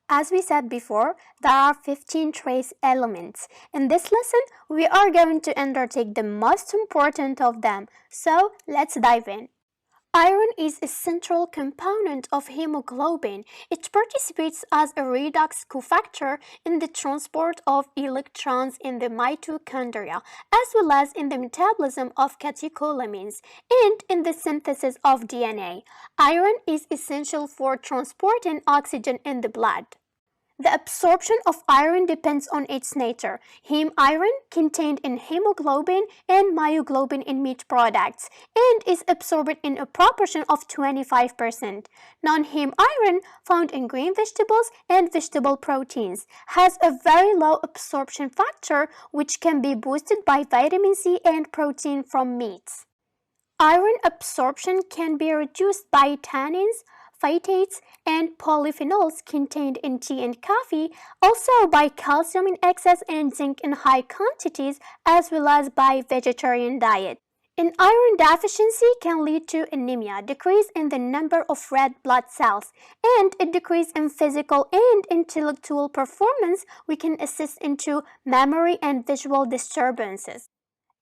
As we said before, there are 15 trace elements. In this lesson, we are going to undertake the most important of them. So, let's dive in. Iron is a central component of hemoglobin. It participates as a redox cofactor in the transport of electrons in the mitochondria, as well as in the metabolism of catecholamines and in the synthesis of DNA. Iron is essential for transporting oxygen in the blood. The absorption of iron depends on its nature. Heme iron contained in hemoglobin and myoglobin in meat products and is absorbed in a proportion of 25%. Non-heme iron found in green vegetables and vegetable proteins has a very low absorption factor which can be boosted by vitamin C and protein from meats. Iron absorption can be reduced by tannins, phytates, and polyphenols contained in tea and coffee, also by calcium in excess and zinc in high quantities, as well as by vegetarian diet. An iron deficiency can lead to anemia, decrease in the number of red blood cells, and a decrease in physical and intellectual performance, which can assist into memory and visual disturbances.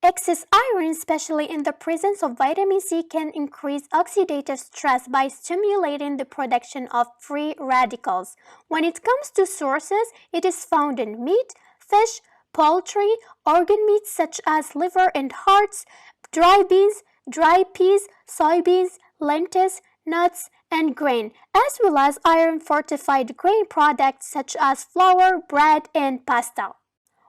Excess iron, especially in the presence of vitamin C, can increase oxidative stress by stimulating the production of free radicals. When it comes to sources, it is found in meat, fish, poultry, organ meats such as liver and hearts, dry beans, dry peas, soybeans, lentils, nuts, and grain, as well as iron-fortified grain products such as flour, bread, and pasta.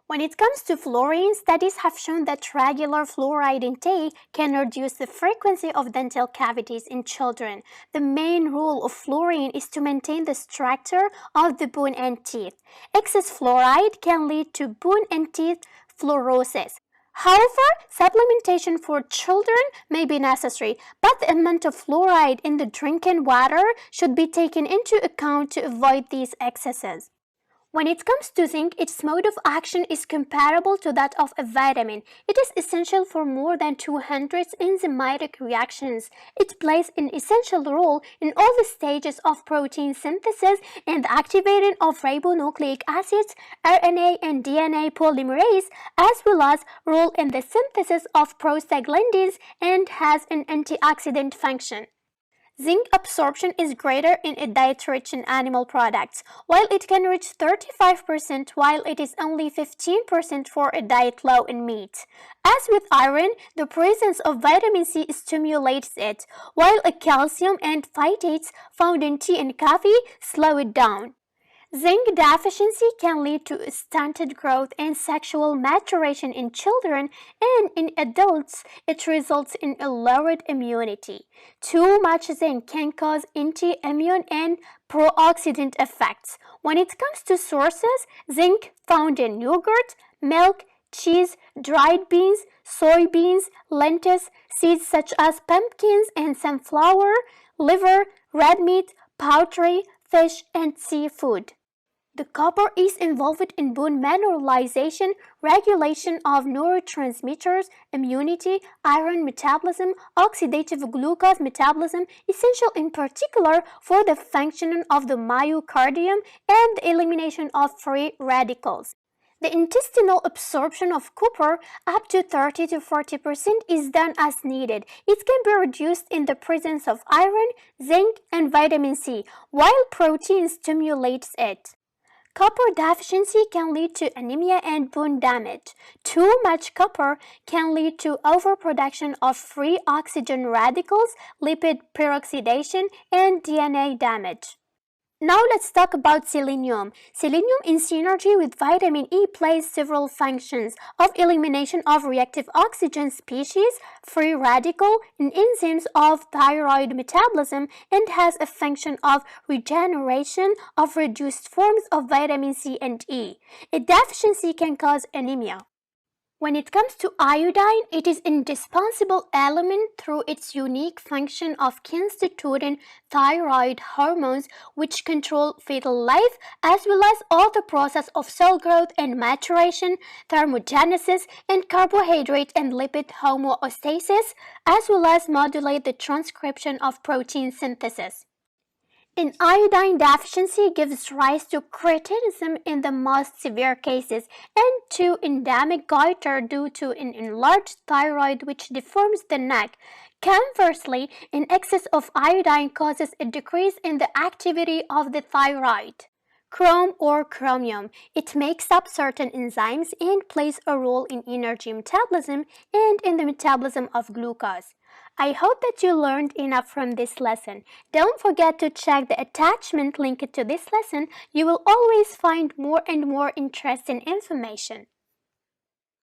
When it comes to fluorine, studies have shown that regular fluoride intake can reduce the frequency of dental cavities in children. The main role of fluorine is to maintain the structure of the bone and teeth. Excess fluoride can lead to bone and teeth fluorosis. However, supplementation for children may be necessary, but the amount of fluoride in the drinking water should be taken into account to avoid these excesses. When it comes to zinc, its mode of action is comparable to that of a vitamin. It is essential for more than 200 enzymatic reactions. It plays an essential role in all the stages of protein synthesis and the activating of ribonucleic acids, RNA and DNA polymerase, as well as role in the synthesis of prostaglandins and has an antioxidant function. Zinc absorption is greater in a diet rich in animal products, while it can reach 35% while it is only 15% for a diet low in meat. As with iron, the presence of vitamin C stimulates it, while a calcium and phytates found in tea and coffee slow it down. Zinc deficiency can lead to stunted growth and sexual maturation in children, and in adults, it results in a lowered immunity. Too much zinc can cause anti-immune and pro-oxidant effects. When it comes to sources, zinc found in yogurt, milk, cheese, dried beans, soybeans, lentils, seeds such as pumpkins and sunflower, liver, red meat, poultry, fish, and seafood. The copper is involved in bone mineralization, regulation of neurotransmitters, immunity, iron metabolism, oxidative glucose metabolism, essential in particular for the functioning of the myocardium and the elimination of free radicals. The intestinal absorption of copper, up to 30 to 40%, is done as needed. It can be reduced in the presence of iron, zinc, and vitamin C, while protein stimulates it. Copper deficiency can lead to anemia and bone damage. Too much copper can lead to overproduction of free oxygen radicals, lipid peroxidation, and DNA damage. Now let's talk about selenium. Selenium in synergy with vitamin E plays several functions of elimination of reactive oxygen species, free radical, and enzymes of thyroid metabolism, and has a function of regeneration of reduced forms of vitamin C and E. A deficiency can cause anemia. When it comes to iodine, it is an indispensable element through its unique function of constituting thyroid hormones which control fetal life as well as all the process of cell growth and maturation, thermogenesis, and carbohydrate and lipid homeostasis, as well as modulate the transcription of protein synthesis. An iodine deficiency gives rise to cretinism in the most severe cases and to endemic goiter due to an enlarged thyroid which deforms the neck. Conversely, an excess of iodine causes a decrease in the activity of the thyroid. Chrome or chromium. It makes up certain enzymes and plays a role in energy metabolism and in the metabolism of glucose. I hope that you learned enough from this lesson. Don't forget to check the attachment linked to this lesson. You will always find more and more interesting information.